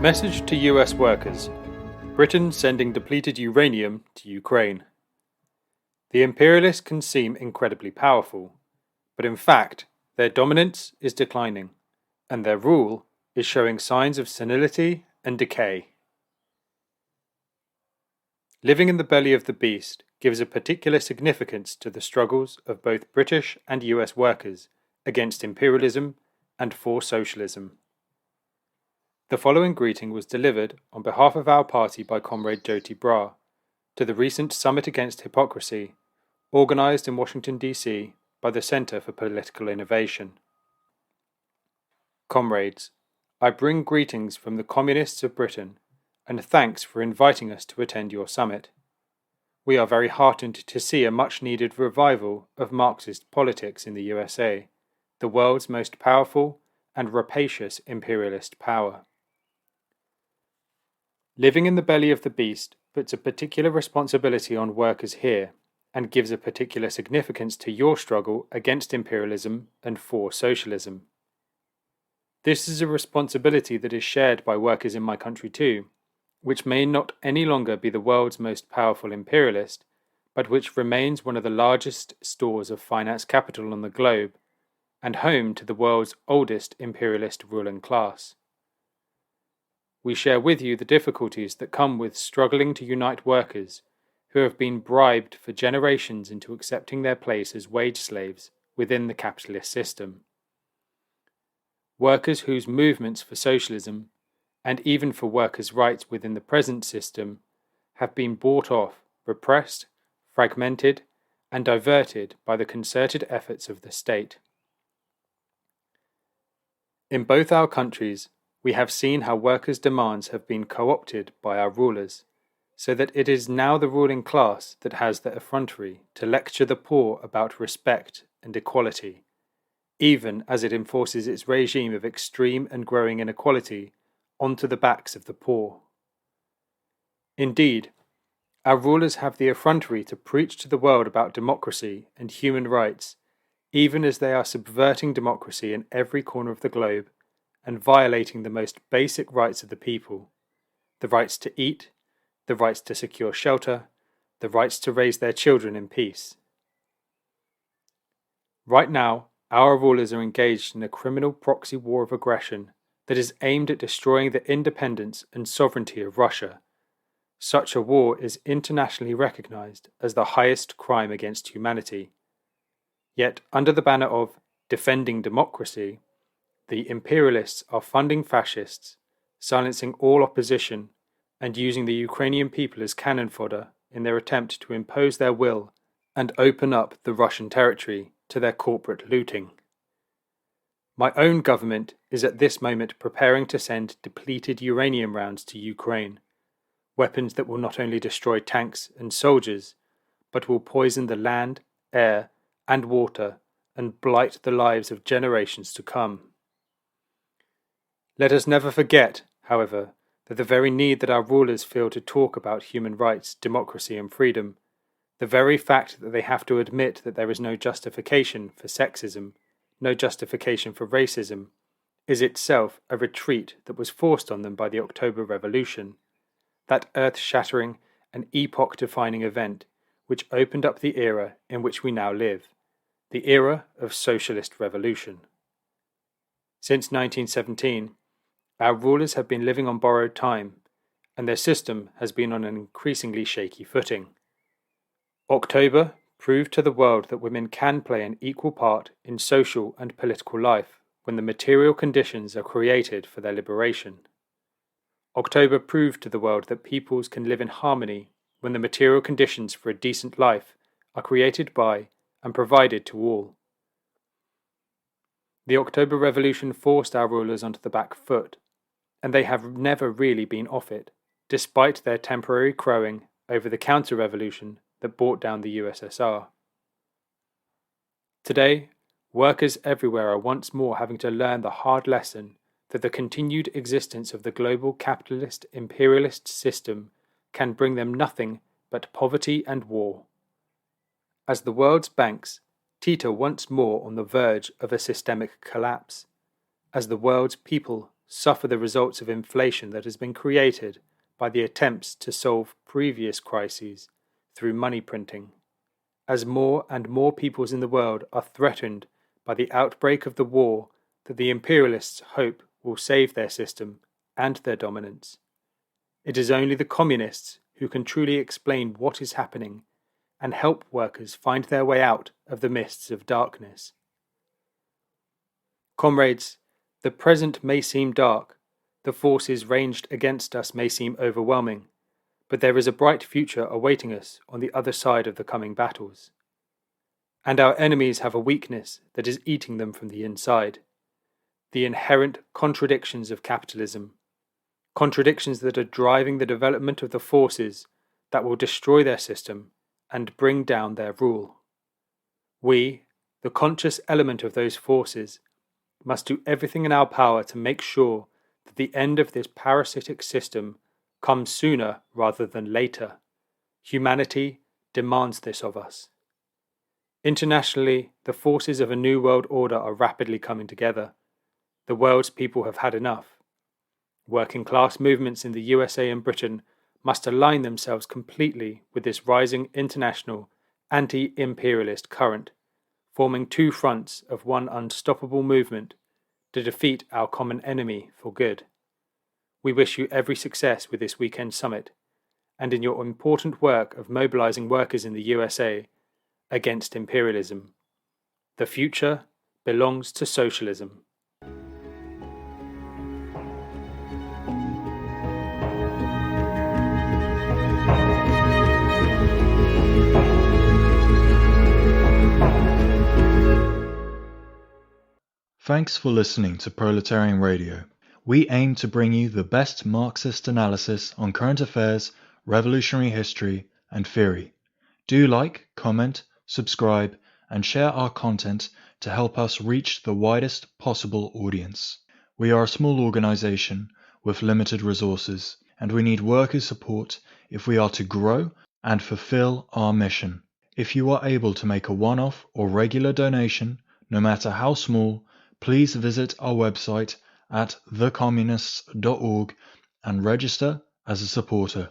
Message to US workers. Britain sending depleted uranium to Ukraine. The imperialists can seem incredibly powerful, but in fact, their dominance is declining, and their rule is showing signs of senility and decay. Living in the belly of the beast gives a particular significance to the struggles of both British and US workers against imperialism and for socialism. The following greeting was delivered on behalf of our party by Comrade Jyoti Brar to the recent Summit Against Hypocrisy, organised in Washington, D.C. by the Centre for Political Innovation. Comrades, I bring greetings from the Communists of Britain and thanks for inviting us to attend your summit. We are very heartened to see a much-needed revival of Marxist politics in the USA, the world's most powerful and rapacious imperialist power. Living in the belly of the beast puts a particular responsibility on workers here and gives a particular significance to your struggle against imperialism and for socialism. This is a responsibility that is shared by workers in my country too, which may not any longer be the world's most powerful imperialist, but which remains one of the largest stores of finance capital on the globe and home to the world's oldest imperialist ruling class. We share with you the difficulties that come with struggling to unite workers who have been bribed for generations into accepting their place as wage slaves within the capitalist system. Workers whose movements for socialism, and even for workers' rights within the present system, have been bought off, repressed, fragmented, and diverted by the concerted efforts of the state. In both our countries, we have seen how workers' demands have been co-opted by our rulers, so that it is now the ruling class that has the effrontery to lecture the poor about respect and equality, even as it enforces its regime of extreme and growing inequality onto the backs of the poor. Indeed, our rulers have the effrontery to preach to the world about democracy and human rights, even as they are subverting democracy in every corner of the globe and violating the most basic rights of the people, the rights to eat, the rights to secure shelter, the rights to raise their children in peace. Right now, our rulers are engaged in a criminal proxy war of aggression that is aimed at destroying the independence and sovereignty of Russia. Such a war is internationally recognized as the highest crime against humanity. Yet, under the banner of defending democracy, the imperialists are funding fascists, silencing all opposition, and using the Ukrainian people as cannon fodder in their attempt to impose their will and open up the Russian territory to their corporate looting. My own government is at this moment preparing to send depleted uranium rounds to Ukraine, weapons that will not only destroy tanks and soldiers, but will poison the land, air, and water and blight the lives of generations to come. Let us never forget, however, that the very need that our rulers feel to talk about human rights, democracy and freedom, the very fact that they have to admit that there is no justification for sexism, no justification for racism, is itself a retreat that was forced on them by the October Revolution, that earth-shattering and epoch-defining event which opened up the era in which we now live, the era of socialist revolution. Since 1917, our rulers have been living on borrowed time, and their system has been on an increasingly shaky footing. October proved to the world that women can play an equal part in social and political life when the material conditions are created for their liberation. October proved to the world that peoples can live in harmony when the material conditions for a decent life are created by and provided to all. The October Revolution forced our rulers onto the back foot, and they have never really been off it, despite their temporary crowing over the counter-revolution that brought down the USSR. Today, Workers everywhere are once more having to learn the hard lesson that the continued existence of the global capitalist imperialist system can bring them nothing but poverty and war. As the world's banks teeter once more on the verge of a systemic collapse, as the world's people suffer the results of inflation that has been created by the attempts to solve previous crises through money printing, as more and more peoples in the world are threatened by the outbreak of the war that the imperialists hope will save their system and their dominance. It is only the communists who can truly explain what is happening and help workers find their way out of the mists of darkness. Comrades, the present may seem dark, the forces ranged against us may seem overwhelming, but there is a bright future awaiting us on the other side of the coming battles. And our enemies have a weakness that is eating them from the inside: the inherent contradictions of capitalism, contradictions that are driving the development of the forces that will destroy their system and bring down their rule. We, the conscious element of those forces, must do everything in our power to make sure that the end of this parasitic system comes sooner rather than later. Humanity demands this of us. Internationally, the forces of a new world order are rapidly coming together. The world's people have had enough. Working class movements in the USA and Britain must align themselves completely with this rising international anti-imperialist current, forming two fronts of one unstoppable movement to defeat our common enemy for good. We wish you every success with this weekend summit and in your important work of mobilizing workers in the USA against imperialism. The future belongs to socialism. Thanks for listening to Proletarian Radio. We aim to bring you the best Marxist analysis on current affairs, revolutionary history, and theory. Do like, comment, subscribe, and share our content to help us reach the widest possible audience. We are a small organization with limited resources, and we need workers' support if we are to grow and fulfill our mission. If you are able to make a one-off or regular donation, no matter how small, please visit our website at thecommunists.org and register as a supporter.